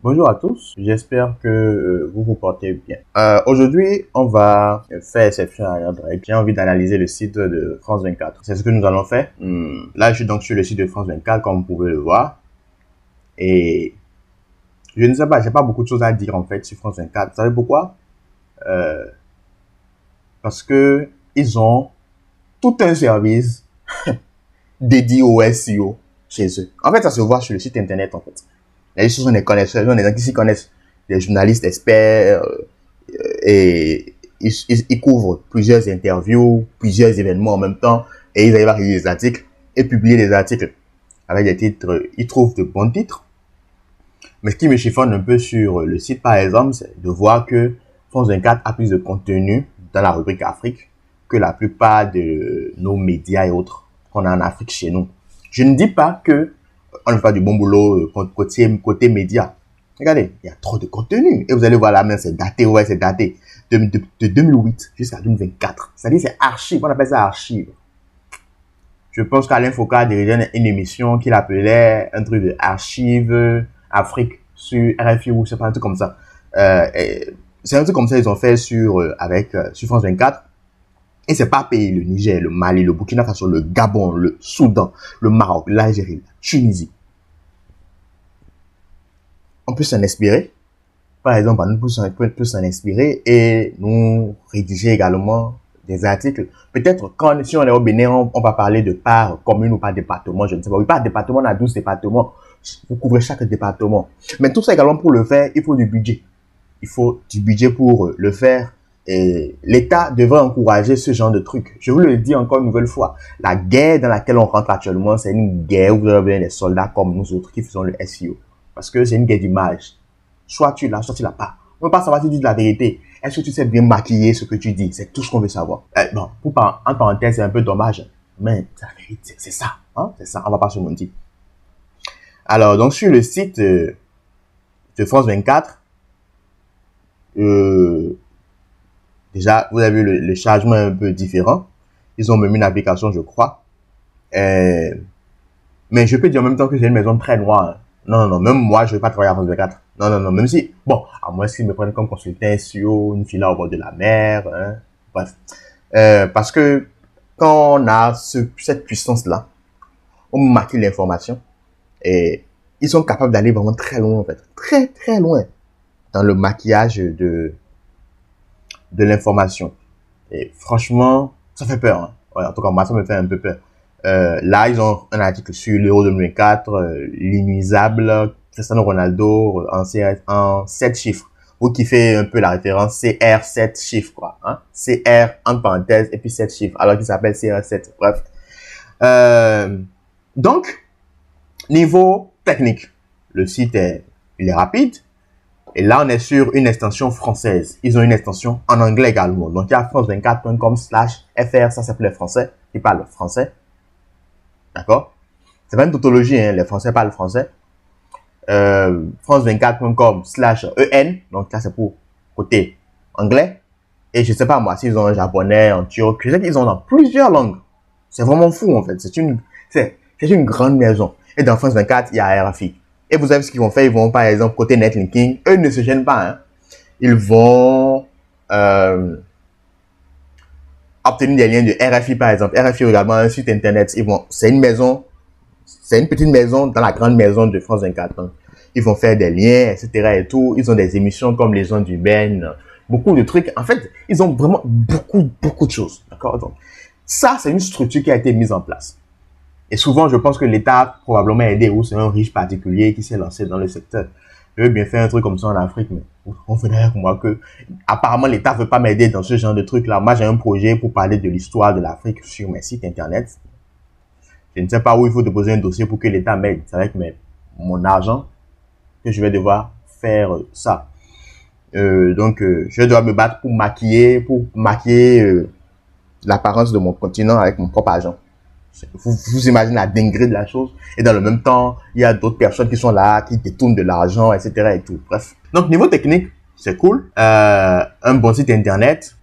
Bonjour à tous, j'espère que vous vous portez bien. Aujourd'hui, on va faire exception à la règle. J'ai envie d'analyser le site de France 24. C'est ce que nous allons faire. Là, je suis donc sur le site de France 24, comme vous pouvez le voir. Et je ne sais pas, j'ai pas beaucoup de choses à dire en fait sur France 24. Vous savez pourquoi? Parce que ils ont tout un service dédié au SEO chez eux. En fait, ça se voit sur le site internet en fait. Les gens sont des connaisseurs, des gens qui s'y connaissent, des journalistes experts, et ils couvrent plusieurs interviews, plusieurs événements en même temps, et ils arrivent à rédiger des articles et publier des articles avec des titres. Ils trouvent de bons titres. Mais ce qui me chiffonne un peu sur le site, par exemple, c'est de voir que France 24 a plus de contenu dans la rubrique Afrique que la plupart de nos médias et autres qu'on a en Afrique chez nous. Je ne dis pas que on ne fait pas du bon boulot côté média. Regardez, il y a trop de contenu. Et vous allez voir là, même c'est daté, ouais, c'est daté. De 2008 jusqu'à 2024. C'est-à-dire, c'est archive. On appelle ça archive. Je pense qu'Alain Foucault dirigeait une émission qu'il appelait un truc de archive Afrique sur RFI ou c'est pas un truc comme ça. C'est un truc comme ça ils ont fait sur France 24. Et c'est pas pays, le Niger, le Mali, le Burkina Faso, le Gabon, le Soudan, le Maroc, l'Algérie, la Tunisie. On peut s'en inspirer. Par exemple, nous peut s'en inspirer et nous rédiger également des articles. Peut-être quand, si on est au Bénin, on va parler de par commune ou par département, je ne sais pas. Oui, par département, on a 12 départements. Vous couvrez chaque département. Mais tout ça également, pour le faire, il faut du budget. Il faut du budget pour le faire. Et l'État devrait encourager ce genre de trucs. Je vous le dis encore une nouvelle fois. La guerre dans laquelle on rentre actuellement, c'est une guerre où vous avez des soldats comme nous autres qui faisons le SEO. Parce que c'est une guerre d'image. Soit tu l'as, soit tu l'as pas. On ne veut pas savoir si tu dis la vérité. Est-ce que tu sais bien maquiller ce que tu dis? C'est tout ce qu'on veut savoir. Bon, en parenthèse, c'est un peu dommage. Mais c'est la vérité, c'est ça. Hein? C'est ça, on va pas se mentir. Alors, donc sur le site de France 24, déjà, vous avez vu le chargement un peu différent. Ils ont même une application, je crois. Mais je peux dire en même temps que c'est une maison très noire. Hein. Non, même moi, je ne vais pas travailler à France 24. Non, même si, bon, à moins qu'ils me prennent comme consultant SEO, une villa au bord de la mer, hein, bref. Parce que quand on a cette puissance-là, on maquille l'information et ils sont capables d'aller vraiment très loin, en fait. Très, très loin dans le maquillage de l'information. Et franchement, ça fait peur. Hein. Ouais, en tout cas, moi, ça me fait un peu peur. Là, ils ont un article sur l'Euro 2024, l'inusable Cristiano Ronaldo en 7 chiffres. Vous qui fait un peu la référence, CR 7 chiffres, quoi. Hein? CR, entre parenthèses, et puis 7 chiffres, alors qu'il s'appelle CR 7. Bref. Donc, niveau technique, le site il est rapide. Et là, on est sur une extension française. Ils ont une extension en anglais également. Donc, il y a france24.com/fr, ça c'est pour les Français qui parlent français. D'accord? C'est pas une tautologie, hein, les Français parlent français. France24.com/en, donc là c'est pour côté anglais. Et je sais pas moi, s'ils ont un japonais, un turc, je sais qu'ils ont dans plusieurs langues. C'est vraiment fou en fait. C'est une grande maison. Et dans France 24, il y a RFI. Et vous savez ce qu'ils vont faire? Ils vont par exemple côté netlinking, eux ne se gênent pas. Hein. Ils vont obtenir des liens de RFI par exemple. RFI également un site internet. C'est une maison. C'est une petite maison dans la grande maison de France 24. Hein. Ils vont faire des liens, etc. et tout. Ils ont des émissions comme les ondes urbaines, beaucoup de trucs. En fait, ils ont vraiment beaucoup de choses. D'accord? Donc, ça, c'est une structure qui a été mise en place. Et souvent, je pense que l'État a probablement aidé ou c'est un riche particulier qui s'est lancé dans le secteur. Je veux bien faire un truc comme ça en Afrique, mais on fait avec moi que apparemment l'État veut pas m'aider dans ce genre de truc-là. Moi, j'ai un projet pour parler de l'histoire de l'Afrique sur mes sites internet. Je ne sais pas où il faut déposer un dossier pour que l'État m'aide. C'est avec mon argent que je vais devoir faire ça. Donc, je dois me battre pour maquiller l'apparence de mon continent avec mon propre argent. Vous imaginez la dinguerie de la chose. Et dans le même temps, il y a d'autres personnes qui sont là, qui détournent de l'argent, etc. et tout. Bref. Donc, niveau technique, c'est cool. Un bon site internet,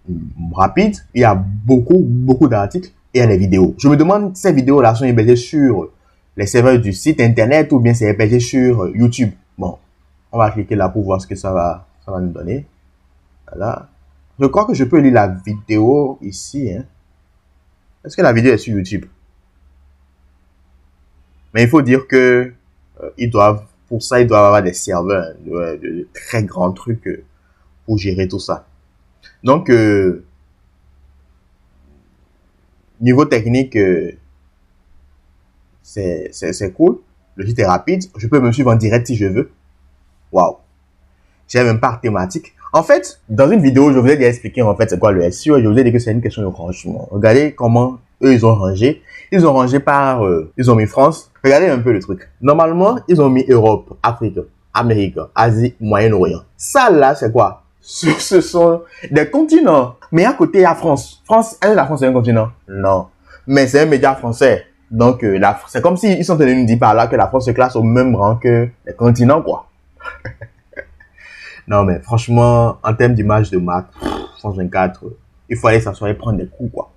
rapide. Il y a beaucoup d'articles. Et il y a les vidéos. Je me demande si ces vidéos-là sont hébergées sur les serveurs du site internet ou bien c'est hébergé sur YouTube. Bon, On va cliquer là pour voir ce que ça va nous donner. Voilà. Je crois que je peux lire la vidéo ici. Hein. Est-ce que la vidéo est sur YouTube? Mais il faut dire que pour ça, ils doivent avoir des serveurs, de très grands trucs pour gérer tout ça. Donc, niveau technique, c'est cool. Le site est rapide. Je peux me suivre en direct si je veux. Waouh. J'ai même pas de thématique. En fait, dans une vidéo, je vous ai déjà expliqué en fait c'est quoi le SEO et je vous ai dit que c'est une question de rangement. Regardez comment eux ils ont rangé. Ils ont rangé par, ils ont mis France. Regardez un peu le truc. Normalement, ils ont mis Europe, Afrique, Amérique, Asie, Moyen-Orient. Ça là, c'est quoi? Ce sont des continents. Mais à côté, il y a France. Est-ce que la France est un continent? Non. Mais c'est un média français. Donc, c'est comme s'ils sont tenus de nous dire par là que la France se classe au même rang que les continents, quoi. Non, mais franchement, en termes d'image de marque, France 24, il faut aller s'asseoir et prendre des coups, quoi.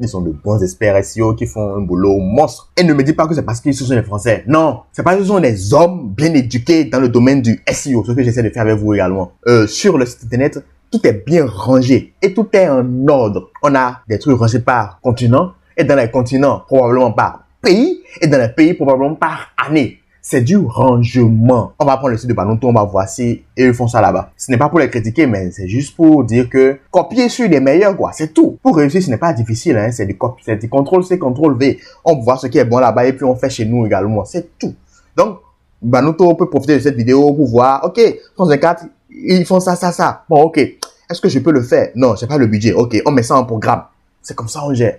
Ils sont de bons experts SEO qui font un boulot monstre. Et ne me dis pas que c'est parce qu'ils sont des Français. Non, c'est parce qu'ils sont des hommes bien éduqués dans le domaine du SEO, ce que j'essaie de faire avec vous également. Sur le site internet, tout est bien rangé et tout est en ordre. On a des trucs rangés par continent et dans les continents, probablement par pays et dans les pays, probablement par année. C'est du rangement. On va prendre le site de Banoto, on va voir si ils font ça là-bas. Ce n'est pas pour les critiquer, mais c'est juste pour dire que copier sur les meilleurs, quoi. C'est tout. Pour réussir, ce n'est pas difficile, hein. C'est du CTRL-C, CTRL-V. On voit ce qui est bon là-bas et puis on fait chez nous également. C'est tout. Donc, Banoto peut profiter de cette vidéo pour voir, ok, France 24, ils font ça, ça, ça. Bon, ok. Est-ce que je peux le faire? Non, j'ai pas le budget. Ok, on met ça en programme. C'est comme ça on gère.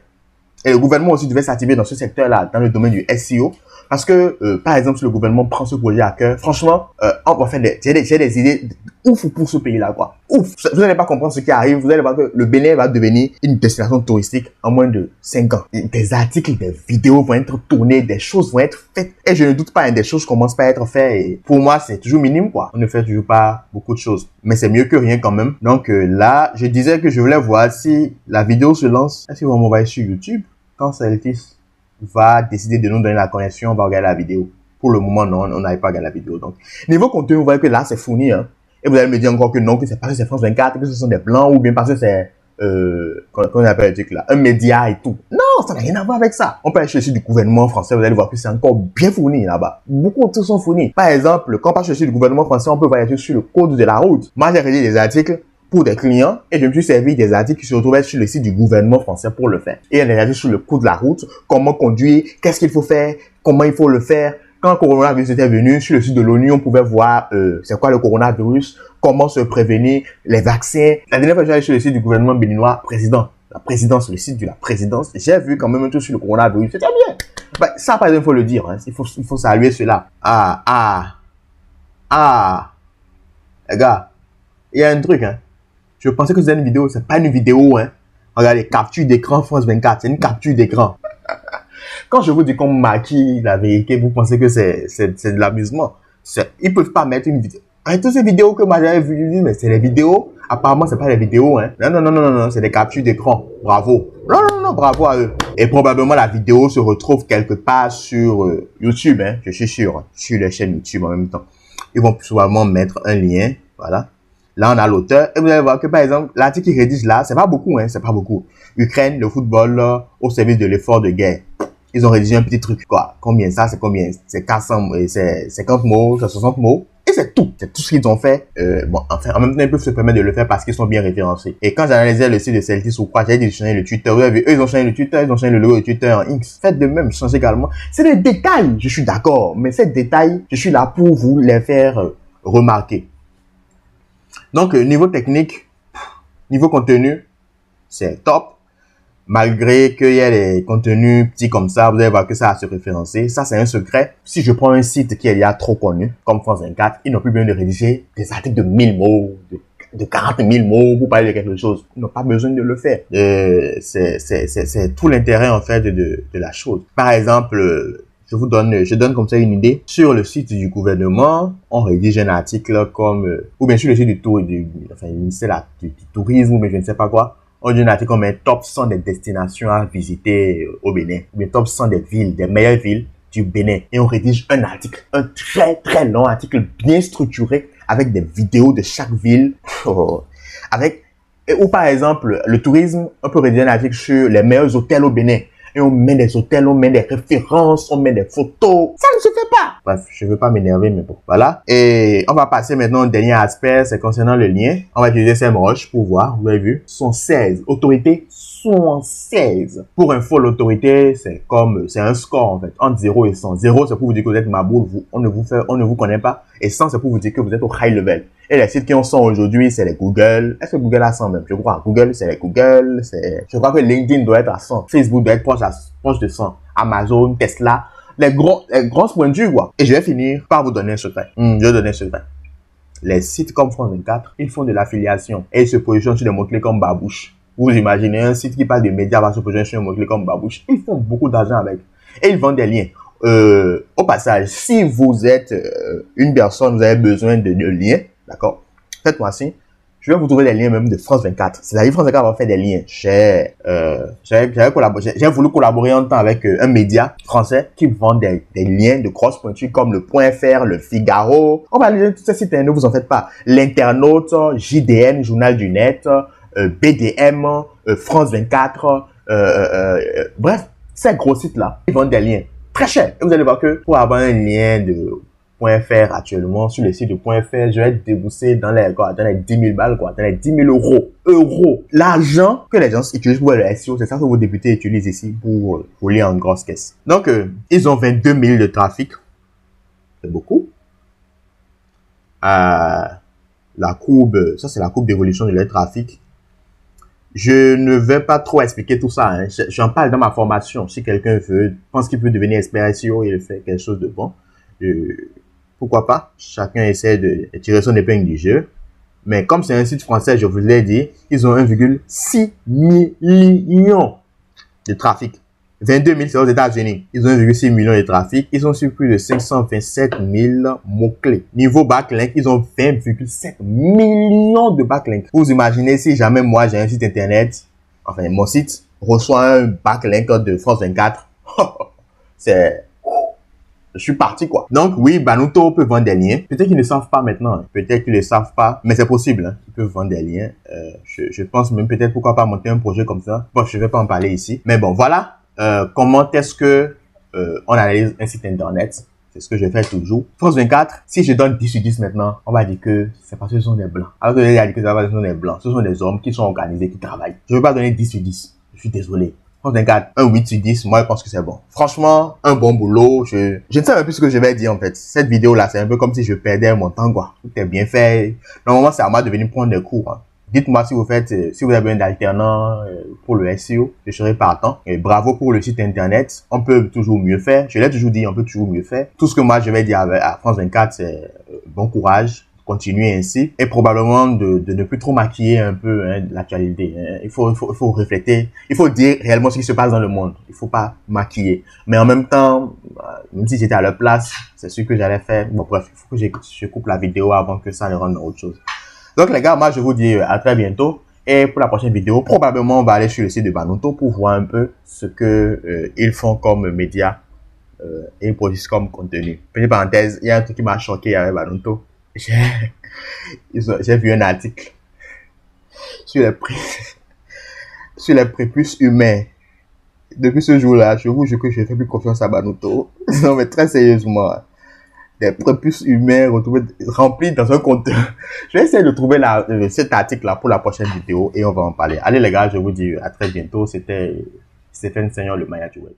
Et le gouvernement aussi devait s'activer dans ce secteur-là, dans le domaine du SEO. Parce que, par exemple, si le gouvernement prend ce projet à cœur, franchement, on va faire j'ai des idées ouf pour ce pays-là, quoi. Ouf! Vous n'allez pas comprendre ce qui arrive. Vous allez voir que le Bénin va devenir une destination touristique en moins de 5 ans. Des articles, des vidéos vont être tournés, des choses vont être faites. Et je ne doute pas, hein, des choses commencent par être faites. Et pour moi, c'est toujours minime, quoi. On ne fait toujours pas beaucoup de choses. Mais c'est mieux que rien quand même. Donc là, je disais que je voulais voir si la vidéo se lance. Est-ce qu'ils vont m'envoyer sur YouTube? Quand Celtis va décider de nous donner la connexion, on va regarder la vidéo. Pour le moment, non, on n'arrive pas à regarder la vidéo. Donc, niveau contenu, vous voyez que là, c'est fourni, hein. Et vous allez me dire encore que non, que c'est parce que c'est France 24, que ce sont des blancs, ou bien parce que c'est, comment on appelle le truc là, un média et tout. Non, ça n'a rien à voir avec ça. On peut aller sur le site du gouvernement français, vous allez voir que c'est encore bien fourni là-bas. Beaucoup de trucs sont fournis. Par exemple, quand on passe sur le site du gouvernement français, on peut voyager sur le code de la route. Moi, j'ai rédigé des articles pour des clients et je me suis servi des articles qui se retrouvaient sur le site du gouvernement français pour le faire. Et il y a des articles sur le coût de la route, comment conduire, qu'est-ce qu'il faut faire, comment il faut le faire. Quand le coronavirus était venu, sur le site de l'ONU, on pouvait voir c'est quoi le coronavirus, comment se prévenir, les vaccins. La dernière fois, j'allais sur le site du gouvernement béninois, la présidence, le site de la présidence, j'ai vu quand même un truc sur le coronavirus. C'était bien. Ben, ça, par exemple, il faut le dire. Hein. Il faut saluer cela. Les gars, il y a un truc, hein. Je pensais que c'était une vidéo, c'est pas une vidéo, hein. Regardez, capture d'écran France 24, c'est une capture d'écran. Quand je vous dis qu'on maquille la vérité, vous pensez que c'est de l'amusement. Ils peuvent pas mettre une vidéo. Avec toutes ces vidéos que moi j'avais vues, mais c'est des vidéos. Apparemment, c'est pas des vidéos, hein. Non, c'est des captures d'écran. Bravo. Non, bravo à eux. Et probablement la vidéo se retrouve quelque part sur YouTube, hein. Je suis sûr, sur les chaînes YouTube en même temps. Ils vont probablement mettre un lien, voilà. Là, on a l'auteur. Et vous allez voir que, par exemple, l'article qu'il rédige là, c'est pas beaucoup, hein, c'est pas beaucoup. Ukraine, le football, au service de l'effort de guerre. Ils ont rédigé un petit truc, quoi. Combien ça, c'est combien? C'est 400, c'est 50 mots, c'est 60 mots. Et c'est tout. C'est tout ce qu'ils ont fait. Bon, enfin, en même temps, ils peuvent se permettre de le faire parce qu'ils sont bien référencés. Et quand j'analysais le site de Celtis ou quoi, j'ai dit de changer le Twitter. Vous avez vu, eux, ils ont changé le Twitter, ils ont changé le logo de Twitter en X. Faites de même, changez également. C'est des détails, je suis d'accord. Mais ces détails, je suis là pour vous les faire remarquer. Donc, niveau technique, niveau contenu, c'est top. Malgré qu'il y ait des contenus petits comme ça, vous allez voir que ça a se référencer. Ça, c'est un secret. Si je prends un site qui est déjà trop connu, comme France 24, ils n'ont plus besoin de rédiger des articles de 1000 mots, de 40 000 mots pour parler de quelque chose. Ils n'ont pas besoin de le faire. C'est tout l'intérêt, en fait, de la chose. Par exemple, je donne comme ça une idée. Sur le site du gouvernement, on rédige un article comme, ou bien sur le site du ministère du tourisme, ou bien je ne sais pas quoi. On dit un article comme un top 100 des destinations à visiter au Bénin, ou bien top 100 des villes, des meilleures villes du Bénin. Et on rédige un article, un très très long article bien structuré avec des vidéos de chaque ville, avec, ou par exemple, le tourisme, on peut rédiger un article sur les meilleurs hôtels au Bénin. Et on met des hôtels, on met des références, on met des photos. Ça ne se fait pas. Bref, je ne veux pas m'énerver, mais bon, voilà. Et on va passer maintenant au dernier aspect, c'est concernant le lien. On va utiliser SEMrush pour voir, vous avez vu, sont 16. Autorités sont 16. Pour info, l'autorité, c'est un score, en fait, entre 0 et 100. 0, c'est pour vous dire que vous êtes maboule, on ne vous connaît pas. Et 100, c'est pour vous dire que vous êtes au high level. Et les sites qui ont 100 aujourd'hui, c'est les Google. Est-ce que Google a 100 même? Je crois. Google, c'est les Google. Je crois que LinkedIn doit être à 100. Facebook doit être proche de 100. Amazon, Tesla. Les grosses pointures, quoi. Et je vais finir par vous donner un secret. Je vais donner un secret. Les sites comme France 24, ils font de l'affiliation. Et ils se positionnent sur des mots-clés comme Babouche. Vous imaginez un site qui parle de médias va se positionner sur un mot-clé comme Babouche. Ils font beaucoup d'argent avec. Et ils vendent des liens. Au passage, si vous êtes une personne, vous avez besoin de liens, d'accord? Faites-moi signe. Je vais vous trouver des liens même de France 24. C'est-à-dire France 24 va faire des liens. J'ai voulu collaborer en temps avec un média français qui vend des liens de grosses pointures comme le Point .fr, le Figaro. On va lire tous ces sites, ne vous en faites pas. L'Internaute, JDN, Journal du Net, BDM, France 24, bref, ces gros sites-là, ils vendent des liens très chers. Et vous allez voir que pour avoir un lien de .fr actuellement, sur le site de .fr, je vais débourser dans les 10 000 balles, dans les 10 000 euros. L'argent que les gens utilisent pour le SEO, c'est ça que vos députés utilisent ici pour rouler en grosse caisse. Donc, ils ont 22 000 de trafic. C'est beaucoup. La courbe, ça c'est la courbe d'évolution de leur trafic. Je ne vais pas trop expliquer tout ça, hein. J'en parle dans ma formation. Si quelqu'un pense qu'il peut devenir expert SEO et faire quelque chose de bon, pourquoi pas? Chacun essaie de tirer son épingle du jeu. Mais comme c'est un site français, je vous l'ai dit, ils ont 1,6 million de trafic. 22 000, c'est aux États-Unis. Ils ont 1,6 million de trafic. Ils ont sur plus de 527 000 mots-clés. Niveau backlink, ils ont 20,7 millions de backlinks. Vous imaginez si jamais moi j'ai un site internet, enfin mon site reçoit un backlink de France 24. Je suis parti, quoi. Donc, oui, Banuto peut vendre des liens. Peut-être qu'ils ne savent pas maintenant. Peut-être qu'ils ne savent pas. Mais c'est possible, hein. Ils peuvent vendre des liens. Je pense même peut-être pourquoi pas monter un projet comme ça. Bon, je vais pas en parler ici. Mais bon, voilà. Comment est-ce que on analyse un site internet? C'est ce que je fais toujours. France 24, si je donne 10 sur 10 maintenant, on va dire que c'est parce que ce sont des blancs. Alors que j'ai dit que ce sont des blancs. Ce sont des hommes qui sont organisés, qui travaillent. Je ne veux pas donner 10 sur 10. Je suis désolé. France 24, un 8 sur 10, moi je pense que c'est bon. Franchement, un bon boulot. Je ne sais même plus ce que je vais dire en fait. Cette vidéo là, c'est un peu comme si je perdais mon temps, quoi. Tout est bien fait. Normalement, c'est à moi de venir prendre des cours, hein. Dites-moi si vous avez besoin d'alternants pour le SEO, je serai partant. Et bravo pour le site internet. On peut toujours mieux faire. Je l'ai toujours dit, on peut toujours mieux faire. Tout ce que moi je vais dire à France 24, c'est bon courage. Continuer ainsi et probablement de ne plus trop maquiller un peu, hein, l'actualité. Il faut refléter, il faut dire réellement ce qui se passe dans le monde. Il faut pas maquiller. Mais en même temps, même si j'étais à leur place, c'est ce que j'allais faire. Bon bref, il faut que je coupe la vidéo avant que ça ne rentre dans autre chose. Donc les gars, moi je vous dis à très bientôt. Et pour la prochaine vidéo, probablement on va aller sur le site de Banuto pour voir un peu ce que ils font comme médias et ils produisent comme contenu. Petite parenthèse, il y a un truc qui m'a choqué avec Banuto. J'ai vu un article sur les prépuces humains. Depuis ce jour-là, je vous jure que je ne fais plus confiance à Banuto. Non, mais très sérieusement, des prépuces humains retrouvés remplis dans un conteneur. Je vais essayer de trouver cet article-là pour la prochaine vidéo et on va en parler. Allez les gars, je vous dis à très bientôt. C'était Stéphane Seigneur, le Maya du Web.